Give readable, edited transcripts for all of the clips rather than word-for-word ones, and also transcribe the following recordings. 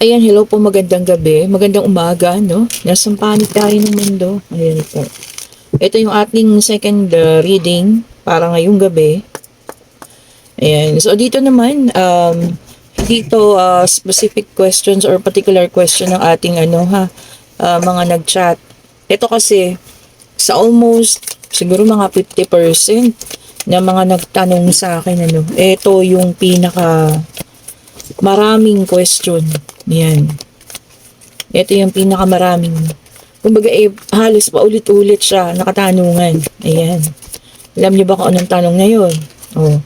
Ayan, hello po, magandang gabi, magandang umaga, no? Nasang panig tayo ng mundo. Ayan po. Ito yung ating second reading para ngayong gabi. Ayan, so dito naman, dito specific questions or particular question ng ating mga nag-chat. Ito kasi, sa almost, siguro mga 50% na mga nagtanong sa akin, ito yung pinaka maraming question. Yan. Ito yung pinakamaraming. Kumbaga, halos paulit-ulit siya, nakatanungan. Ayan. Alam niyo ba kung anong tanong na yun? Oh,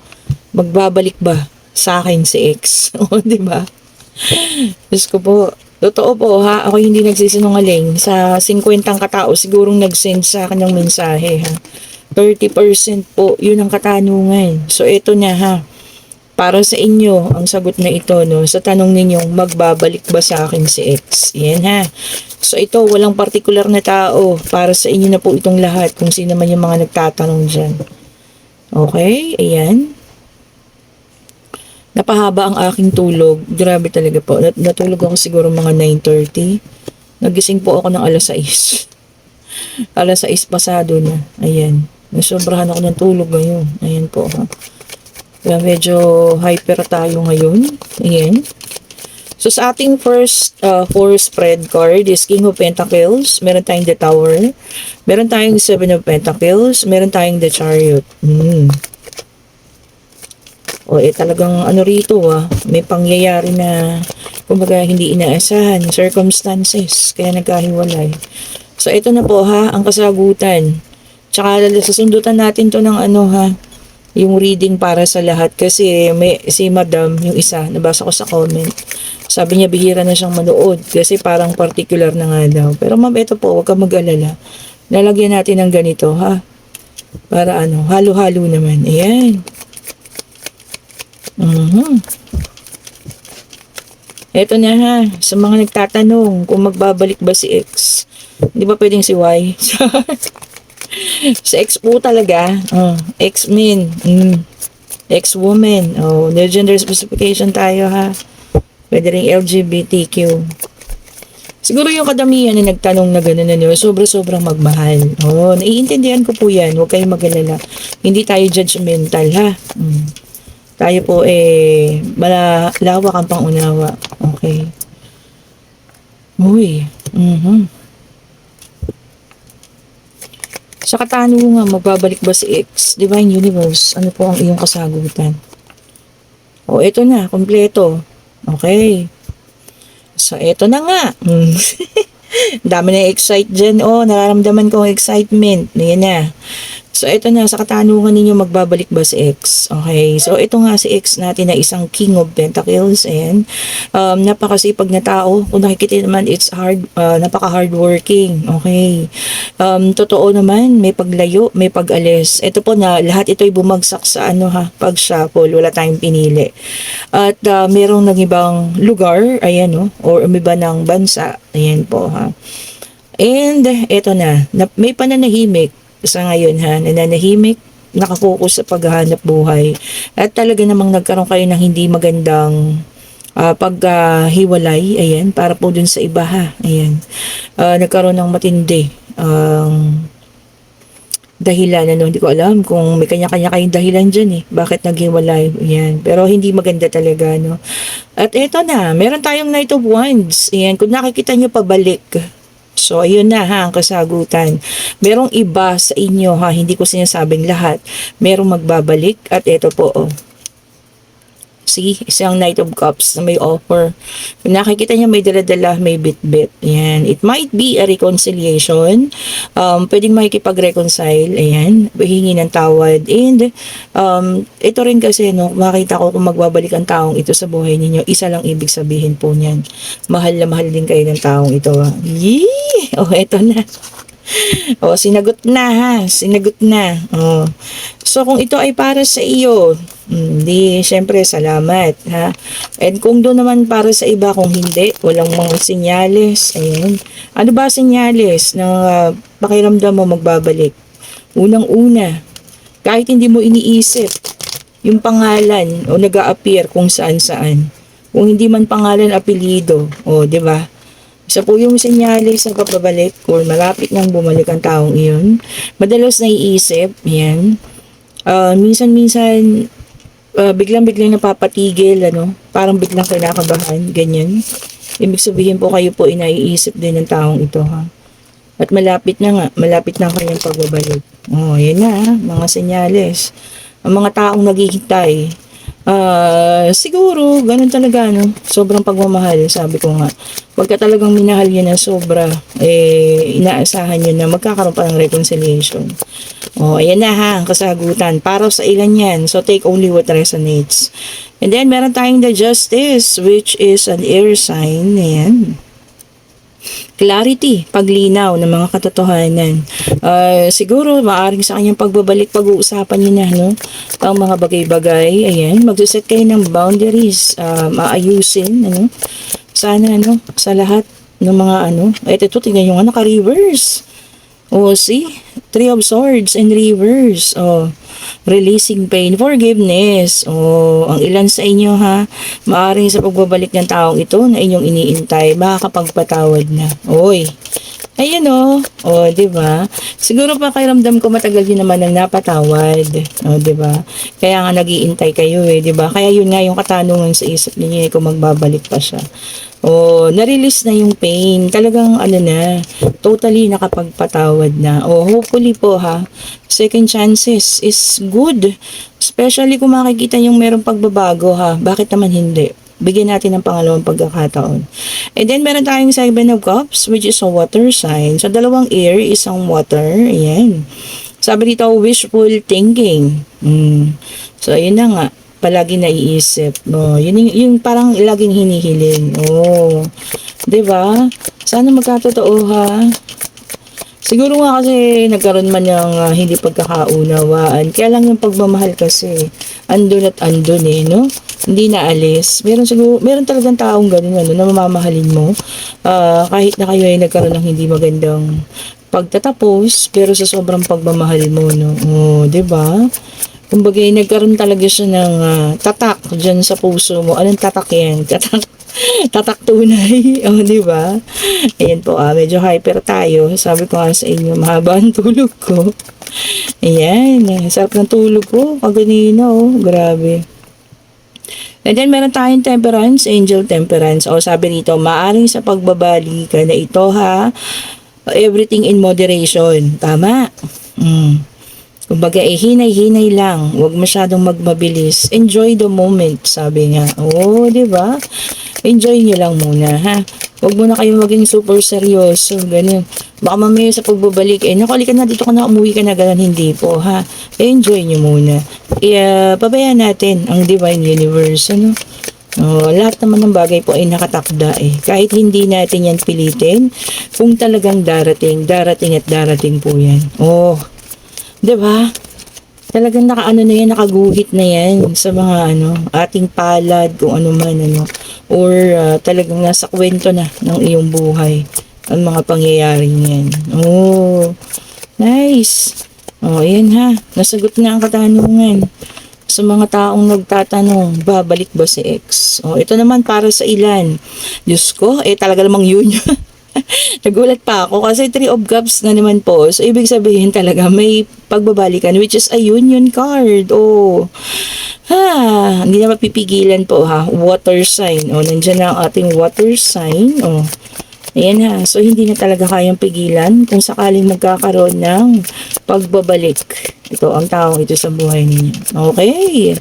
magbabalik ba sa akin si X? O, di ba? Diyos ko po. Totoo po ha, ako hindi nagsisinungaling. Sa 50 katao, sigurong nag-send sa akin ng mensahe ha. 30% po, yun ang katanungan. So, ito na ha. Para sa inyo, ang sagot na ito, no? Sa tanong ninyong, magbabalik ba sa akin si X? Yan ha. So ito, walang partikular na tao. Para sa inyo na po itong lahat, kung sino man yung mga nagtatanong dyan. Okay, ayan. Napahaba ang aking tulog. Grabe talaga po. Natulog ako siguro mga 9:30. Nagising po ako ng alas 6. Alas 6 pasado na. Ayan. Nasobrahan ako ng tulog ngayon. Ayan po ha. Kaya medyo hyper tayo ngayon. Ayan. So sa ating first four spread card is King of Pentacles. Meron tayong the Tower. Meron tayong Seven of Pentacles. Meron tayong the Chariot. O talagang ano rito may pangyayari na kumbaga hindi inaasahan. Circumstances. Kaya nagkahiwalay. So ito na po ha, ang kasagutan. Tsaka sasundutan natin to ng yung reading para sa lahat kasi si Madam, yung isa, nabasa ko sa comment. Sabi niya bihira na siyang manood kasi parang particular na nga daw. Pero ma'am, ito po, huwag kang mag-alala. Lalagyan natin ng ganito ha. Para halo-halo naman. Ayan. Ito na ha, sa mga nagtatanong kung magbabalik ba si X. Hindi ba pwedeng si Y? Sa X po talaga. X-men. X-woman. No gender specification tayo ha. Pwede rin LGBTQ. Siguro yung kadamihan na nagtanong na gano'n sobrang magmahal. Naiintindihan ko po yan. Huwag kayong mag-alala. Hindi tayo judgmental ha. Tayo po malawak ang pangunawa. Okay. Uy. Sa katanungan, magbabalik ba si X? Divine Universe, ano po ang iyong kasagutan? Ito na, kompleto. Okay. So, ito na nga. Dami na excite dyan. Nararamdaman ko ang excitement. Yan na. So, ito na, sa katanungan ninyo, magbabalik ba si X? Okay, so ito nga si X natin na isang King of Pentacles and napakasipag na tao. Kung nakikita naman, it's napaka-hardworking. Okay. Totoo naman, may paglayo, may pag-alis. Ito po na, lahat ito'y bumagsak sa pag-shuffle. Wala tayong pinili. At merong ng ibang lugar, ayan or umiba ng bansa. Ayan po ha. And ito na, may pananahimik sa ngayon ha, nananahimik, nakapokus sa paghahanap buhay at talaga namang nagkaroon kayo ng hindi magandang paghiwalay, ayan, para po dun sa iba ha, ayan, nagkaroon ng matindi dahilan, hindi ko alam kung may kanya-kanya kayong dahilan dyan bakit naghiwalay, ayan, pero hindi maganda talaga, at eto na, meron tayong Knight of Wands, ayan, kung nakikita nyo pabalik. So, ayun na ha, ang kasagutan. Merong iba sa inyo ha, hindi ko sinasabing lahat. Merong magbabalik at ito po See, isang Knight of Cups na may offer. Kung nakikita niya may dala-dala, may bit-bit. Ayan. It might be a reconciliation. Pwedeng makikipag-reconcile. Ayan. Hingi ng tawad. And, ito rin kasi, makita ko kung magbabalik ang taong ito sa buhay ninyo, isa lang ibig sabihin po niyan. Mahal na mahal din kayo ng taong ito. Yee! Eto na. Sinagot na ha. Sinagot na. So, kung ito ay para sa iyo, syempre, salamat ha. And kung doon naman para sa iba, kung hindi, walang mga senyales. Ayan. Ano ba senyales na pakiramdam mo magbabalik? Unang-una, kahit hindi mo iniisip, yung pangalan o nag-a-appear kung saan-saan. Kung hindi man pangalan, apelido. O, di ba? Isa po yung senyales sa pagbabalik kung malapit nang bumalik ang taong iyon. Madalas naiisip, yan. Minsan-minsan, biglang-biglang napapatigil, ano? Parang biglang kinakabahan, ganyan. Ibig sabihin po kayo po inaiisip din ng taong ito, ha? At malapit na ang kanyang pagbabalik. Oh, yan na, mga senyales. Ang mga taong naghihintay, siguro, ganun talaga, no? Sobrang pagmamahal, sabi ko nga. Pagka talagang minahal yun na sobra, inaasahan yun na magkakaroon pa ng reconciliation. Oh, ayan na ha, ang kasagutan. Para sa ilan yan, so take only what resonates. And then, meron tayong the justice, which is an air sign. Ayan. Clarity, paglinaw ng mga katotohanan. Siguro, maaring sa kanyang pagbabalik, pag-uusapan niyo na, no? Ang mga bagay-bagay, ayan, magsiset kayo ng boundaries, maayusin, ano? Sana, ano, sa lahat ng mga, ano, ito, tingnan yung, naka-reverse. See? Three of Swords and reverse. Releasing pain, forgiveness. Ang ilan sa inyo ha, maaring sa pagbabalik ng taong ito na inyong iniintay, makakapagpatawad na. Oy. Ayan di ba? Siguro pa pakiramdam ko matagal din naman ang napatawad. Di ba? Kaya nga nag-iintay kayo di ba? Kaya yun nga yung katanungan sa isip niyo kung magbabalik pa siya. Na-release na yung pain. Talagang totally nakapagpatawad na. Hopefully po ha, second chances is good. Especially kung makikita yung merong pagbabago ha. Bakit naman hindi? Bigyan natin ng pangalawang pagkakataon. And then, meron tayong Seven of Cups, which is a water sign. So, dalawang air, isang water. Ayan. Sabi dito, wishful thinking. So, ayun na nga. Palagi naiisip. Yun yung parang laging hinihiling. Diba? Sana magkatotoo ha. Siguro nga kasi nagkaroon man ng hindi pagkakaunawaan. Kaya lang yung pagmamahal kasi andun at andun no? Hindi na alis. Meron talagang taong ganun na mamamahalin mo. Kahit na kayo ay nagkaroon ng hindi magandang pagtatapos, pero sa sobrang pagmamahal mo, no? 'Di ba? Kumbaga, nagkaroon talaga siya ng tatak dyan sa puso mo. Anong tatak yan? Tatak tunay. Di ba? Ayan po, medyo hyper tayo. Sabi ko nga sa inyo, mahaba ang tulog ko. Ayan, sarap ng tulog ko. Kaganina, grabe. And then, meron tayong temperance, angel temperance. Sabi rito, maaring sa pagbabali ka na ito ha, everything in moderation. Tama? Kumbaga, hinay-hinay lang. Huwag masyadong magmabilis. Enjoy the moment, sabi nga. Di ba? Enjoy nyo lang muna, ha? Huwag muna kayo maging super seryoso, ganun. Baka mamaya sa pagbabalik, naku, na, dito ka na, umuwi ka na, ganun. Hindi po, ha? Enjoy nyo muna. Pabayaan natin ang divine universe, ano? Lahat naman ng bagay po ay nakatakda Kahit hindi natin yan pilitin, kung talagang darating at darating po yan. Diba? Talagang nakaguhit na yan sa mga ating palad, kung ano man or talagang nasa kwento na ng iyong buhay ang mga pangyayari niyan. Nice. Ayan ha, nasagot na ang katanungan sa mga taong nagtatanong, babalik ba si ex? Ito naman para sa ilan. Diyos ko, talaga namang yun. Nagulat pa ako kasi 3 of Cups na naman po. So, ibig sabihin talaga may pagbabalikan, which is a union card. Hindi na mapipigilan po ha. Water sign. Nandiyan na ang ating water sign. Ayan ha. So, hindi na talaga kayang pigilan kung sakaling magkakaroon ng pagbabalik. Ito, ang taong ito sa buhay ninyo. Okay.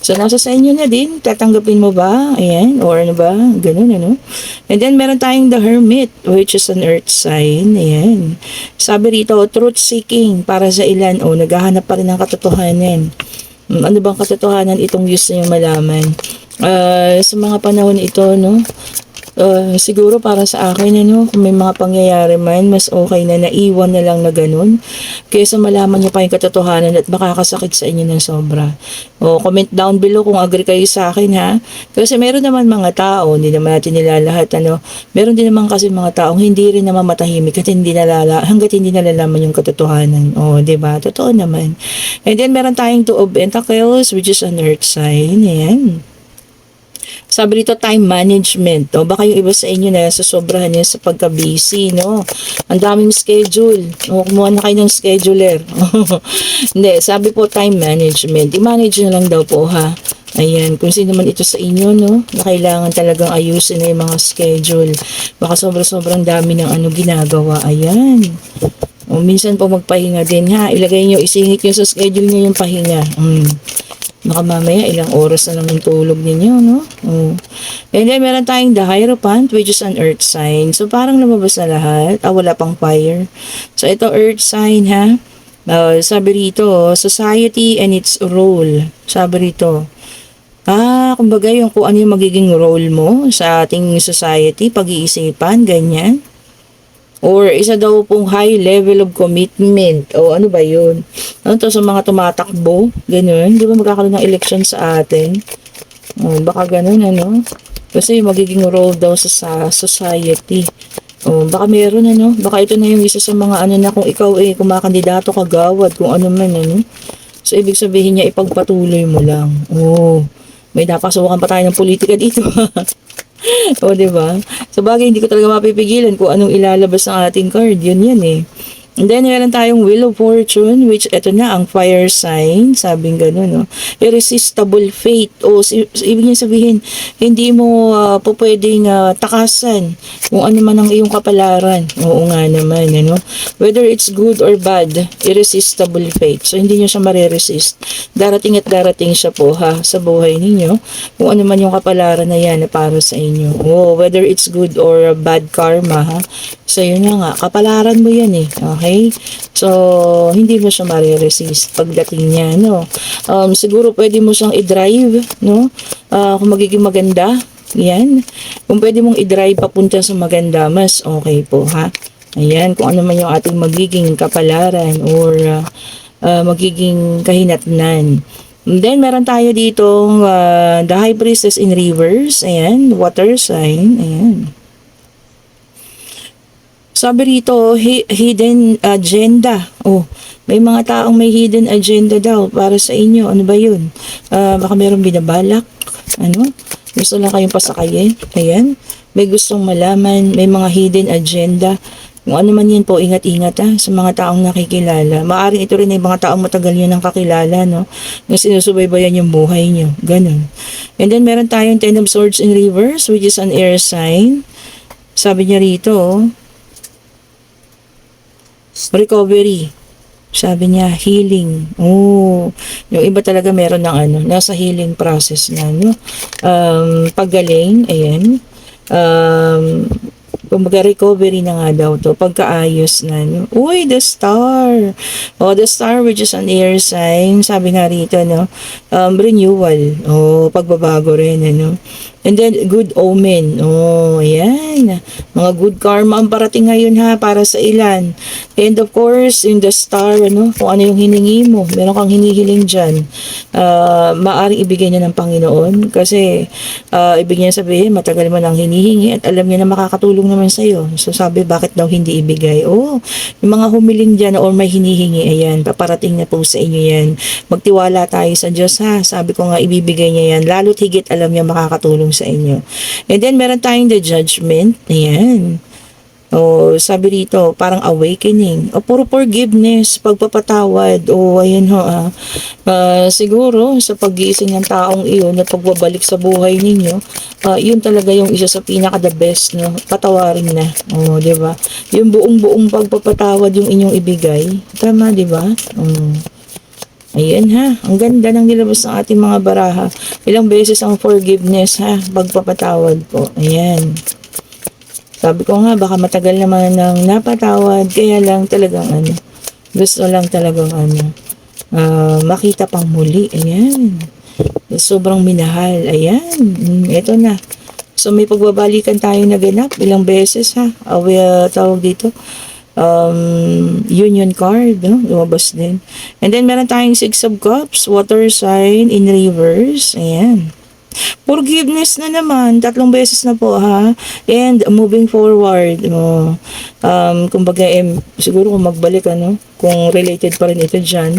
So, nasa sa inyo na din. Tatanggapin mo ba? Ayan. Or ano ba? Ganun, And then, meron tayong the Hermit, which is an earth sign. Ayan. Sabi rito, truth seeking para sa ilan. Naghahanap pa rin ng katotohanan. Ano bang katotohanan itong gusto nyo malaman? Sa mga panahon ito, siguro para sa akin, kung may mga pangyayari man, mas okay na naiwan na lang na ganun, kaysa malaman nyo pa yung katotohanan at makakasakit sa inyo ng sobra. Comment down below kung agree kayo sa akin, ha? Kasi meron naman mga tao, hindi naman natin nilalahat, meron din naman kasi mga taong hindi rin naman matahimik at hanggat hindi nalalaman yung katotohanan. Diba? Totoo naman. And then, meron tayong 2 of Pentacles, which is an earth sign. Ayan. Sabi dito, time management. O, baka yung iba sa inyo na sosobrahan niya sa pagka-busy, no? Ang daming schedule. O, kumuha na kayo ng scheduler. Hindi, sabi po time management. I-manage na lang daw po, ha? Ayan, kung sino man ito sa inyo, no? Na kailangan talagang ayusin na yung mga schedule. Baka sobrang dami ng ano ginagawa. Ayan. O, minsan po magpahinga din, ha? Ilagay nyo, isingit nyo sa schedule nyo yung pahinga. Baka mamaya ilang oras na lang yung tulog ninyo, no? Oh. And then meron tayong the Hierophant, which is an earth sign. So parang lumabas na lahat. Wala pang fire. So ito earth sign, ha? Sabi rito, society and its role. Sabi rito, kumbaga yung kung ano yung magiging role mo sa ating society, pag-iisipan, ganyan. Or isa daw pong high level of commitment. O ano ba yun? Ano to sa mga tumatakbo? Ganun. Di ba magkakaroon ng election sa atin? O, baka ganun ano? Kasi magiging role daw sa society. O, baka meron ano? Baka ito na yung isa sa mga ano na kung ikaw kumakandidato kagawad, kung ano man ano. So, ibig sabihin niya ipagpatuloy mo lang. O, may napasukan pa tayo ng politika dito. O, diba? So, bagay, hindi ko talaga mapipigilan kung anong ilalabas ng ating card. Yun yan eh. And then, meron tayong Wheel of Fortune, which ito na, ang fire sign. Sabing gano'n, no? Irresistible fate. O, ibig niya sabihin, hindi mo po pwedeng takasan kung ano man ang iyong kapalaran. Oo nga naman, ano? Whether it's good or bad, irresistible fate. So, hindi niyo siya mariresist. Darating at darating siya po, ha, sa buhay ninyo. Kung ano man yung kapalaran na yan na para sa inyo. Oh, whether it's good or bad karma, ha? So, yun na nga. Kapalaran mo yan eh. Okay? So, hindi mo siya mariresist pagdating niya, no? Siguro pwede mo siyang i-drive, no? Kung magiging maganda, yan. Kung pwede mong i-drive papunta sa maganda, mas okay po, ha? Ayan, kung ano man yung ating magiging kapalaran or magiging kahinatnan. And then, meron tayo dito the High Priestess in reverse. Ayan, water sign. Ayan. Sabi rito, hidden agenda. Oh, may mga taong may hidden agenda daw para sa inyo. Ano ba yun? Baka mayroong binabalak. Ano? Gusto lang kayong pasakayin. Ayan. May gustong malaman. May mga hidden agenda. Kung ano man yan po, ingat-ingat sa mga taong nakikilala. Maaring ito rin ay mga taong matagal nyo nang kakilala, no? Na sinusubaybayan yung buhay nyo. Ganun. And then, meron tayong Ten of Swords in reverse, which is an air sign. Sabi niya rito, recovery. Sabi niya, healing. Oh, yung iba talaga meron ng ano, nasa healing process na, no? Paggaling, ayan. Kumbaga recovery na nga daw to, pagkaayos na, no? Uy, the star. Oh, the star which is an air sign. Sabi nga rito, no? Renewal. Oh, pagbabago rin, ano? And then, good omen. Oh, ayan. Mga good karma ang parating ngayon, ha, para sa ilan. And of course, in the star, ano, kung ano yung hiningi mo. Meron kang hinihiling dyan. Maaring ibigay niya ng Panginoon. Kasi, ibig niya sabihin, matagal mo nang hinihingi at alam niya na makakatulong naman sa'yo. So, sabi, bakit daw hindi ibigay? Oh, yung mga humiling dyan or may hinihingi, ayan, paparating na po sa inyo yan. Magtiwala tayo sa Diyos, ha. Sabi ko nga, ibibigay niya yan. Lalo't higit alam niya makakatulong sa inyo. And then, meron tayong the judgment. Ayan. O, sabi rito, parang awakening. O, puro forgiveness, pagpapatawad. O, ayan ho, siguro, sa pag-iising ng taong iyon at pagbabalik sa buhay ninyo, yun talaga yung isa sa pinaka the best, no? Patawarin na. O, di ba? Yung buong-buong pagpapatawad yung inyong ibigay. Tama, di ba? Ayan ha, ang ganda ng nilabas ng ating mga baraha. Ilang beses ang forgiveness ha, pagpapatawad po. Ayan. Sabi ko nga, baka matagal naman ng napatawad, kaya lang talagang ano, gusto lang talagang ano, makita pang muli. Ayan. Sobrang minahal. Ayan. Ito na. So may pagbabalikan tayo na ganap ilang beses ha. Tawag dito. Union card, no? Lumabas din. And then, meron tayong Six of Cups, water sign in reverse. Ayan. Forgiveness na naman, 3 beses na po ha. And moving forward, kumbaga siguro kung magbalik kung related pa rin ito dyan,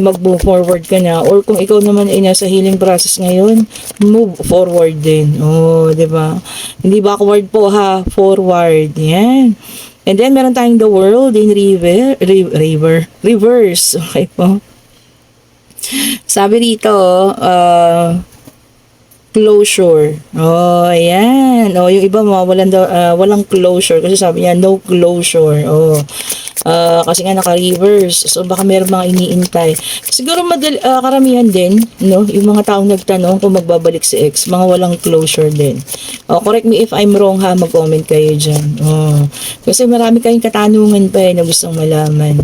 mag-move forward ka na. Or kung ikaw naman ay nasa healing process ngayon, move forward din. Di ba? Hindi backward po ha, forward. Yan. And then meron tayong the world in reverse. Okay po. Sabi dito, closure. Ayan. Yung iba walang closure kasi sabi niya no closure. Kasi nga naka-reverse. So baka meron mga iniintay. Siguro karamihan din, no, yung mga taong nagtanong kung magbabalik si ex, mga walang closure din. Correct me if I'm wrong ha, mag-comment kayo diyan. Kasi marami kayong katanungan pa na gustong malaman.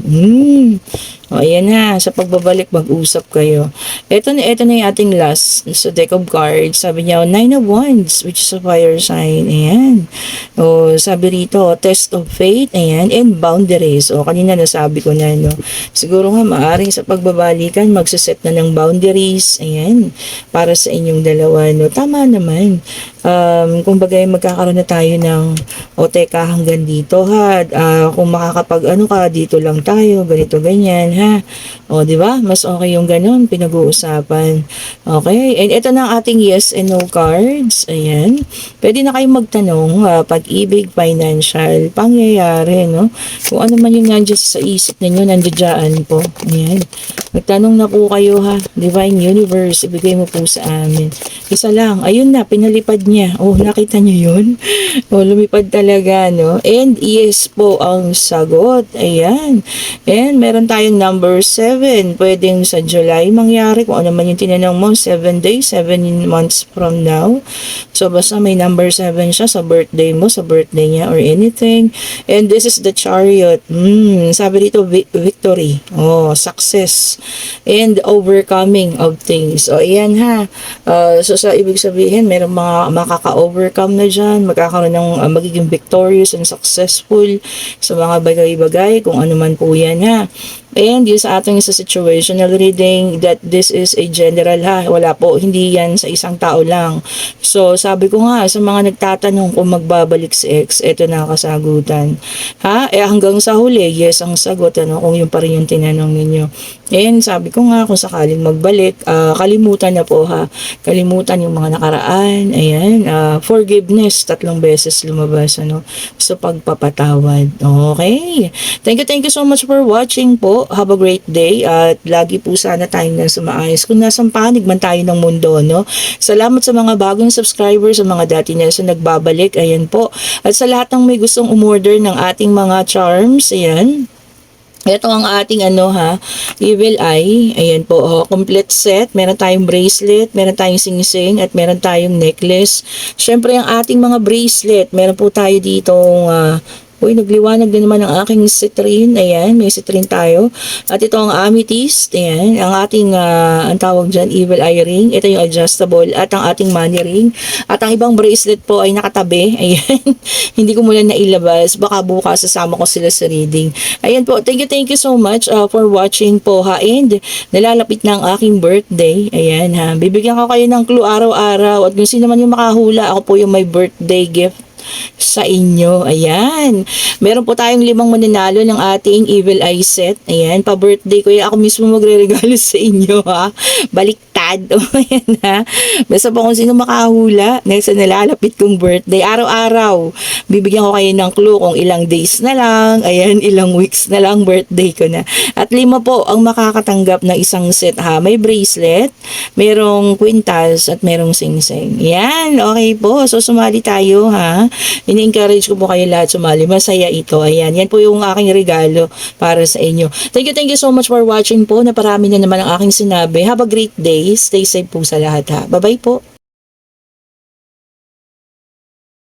Ayan ha, sa pagbabalik mag-usap kayo. Ito na yung ating last sa deck of cards. Sabi niya, 9 of Wands, which is a fire sign. Ayan. Sabi rito, test of faith. Ayan. And boundaries. Kanina nasabi ko na, no. Siguro nga, maaring sa pagbabalikan, magsaset na ng boundaries. Ayan. Para sa inyong dalawa, no. Tama naman. Kumbaga, magkakaroon na tayo ng, teka, hanggang dito, ha. Kung makakapag, ka, dito lang tayo, ganito, ganyan, ha. Di ba? Mas okay yung ganun, pinag-uusapan. Okay, and ito na ang ating yes and no cards. Ayan. Pwede na kayong magtanong, pag-ibig, financial, pangyayari, no? Kung ano man yung nandiyan sa isip ninyo, nandiyan po. Ayan. Magtanong na po kayo, ha. Divine Universe, ibigay mo po sa amin. Isa lang, ayun na, pinalipad niya. Nakita niyo yun? Lumipad talaga, no? And yes po ang sagot. Ayan. And meron tayong number 7. Pwedeng sa July mangyari. Kung ano man yung tinanong mo, 7 days, 7 months from now. So, basta may number 7 siya sa birthday mo, sa birthday niya, or anything. And this is the Chariot. Sabi dito, victory. Success. And overcoming of things. Ayan ha. So, sa ibig sabihin, meron mga makaka-overcome na dyan. Magkakaroon ng magiging victorious and successful sa mga bagay-bagay. Kung ano man po yan ha. And yun sa ating sa situational reading that this is a general ha. Wala po, hindi yan sa isang tao lang. So, sabi ko nga, sa mga nagtatanong kung magbabalik si ex, eto na kasagutan. Ha? Hanggang sa huli, yes ang sagot, kung yun pa rin yung tinanong ninyo. And sabi ko nga, kung sakaling magbalik, kalimutan na po ha. Kalimutan yung mga nakaraan. Ayan, forgiveness, 3 beses lumabas, So, pagpapatawad. Okay. Thank you so much for watching po. Have a great day at lagi po sana tayong nasa maayos. Kung nasang panig man tayo ng mundo, no? Salamat sa mga bagong subscribers, sa mga dati na nagbabalik. Ayan po. At sa lahat ng may gustong umorder ng ating mga charms, ayan. Ito ang ating Evil Eye. Ayan po, complete set. Meron tayong bracelet, meron tayong sing-sing, at meron tayong necklace. Syempre, ang ating mga bracelet, meron po tayo ditong nagliwanag din naman ang aking citrine. Ayan, may citrine tayo. At ito ang amethyst. Ayan, ang ating, ang tawag dyan, evil eye ring. Ito yung adjustable. At ang ating money ring. At ang ibang bracelet po ay nakatabi. Ayan, hindi ko muna nailabas. Baka bukas sasama ko sila sa reading. Ayan po, thank you so much for watching po ha. And nalalapit na ang aking birthday. Ayan ha, bibigyan ko kayo ng clue araw-araw. At kung sino man yung makahula, ako po yung may birthday gift sa inyo. Ayan. Meron po tayong 5 mananalo ng ating Evil Eye set. Ayan. Pa-birthday ko yan. Ako mismo magre-regalo sa inyo ha. Baliktad. Ayan ha. Basta po kung sino makahula sa nalalapit kong birthday. Araw-araw. Bibigyan ko kayo ng clue kung ilang days na lang. Ayan. Ilang weeks na lang birthday ko na. At 5 po ang makakatanggap ng isang set ha. May bracelet, merong quintas, at merong sing-sing. Ayan. Okay po. So sumali tayo ha. Ini-encourage ko po kayo lahat sumali. Masaya ito. Ayan. Yan po yung aking regalo para sa inyo. Thank you so much for watching po. Naparami na naman ang aking sinabi. Have a great day. Stay safe po sa lahat ha. Bye-bye po.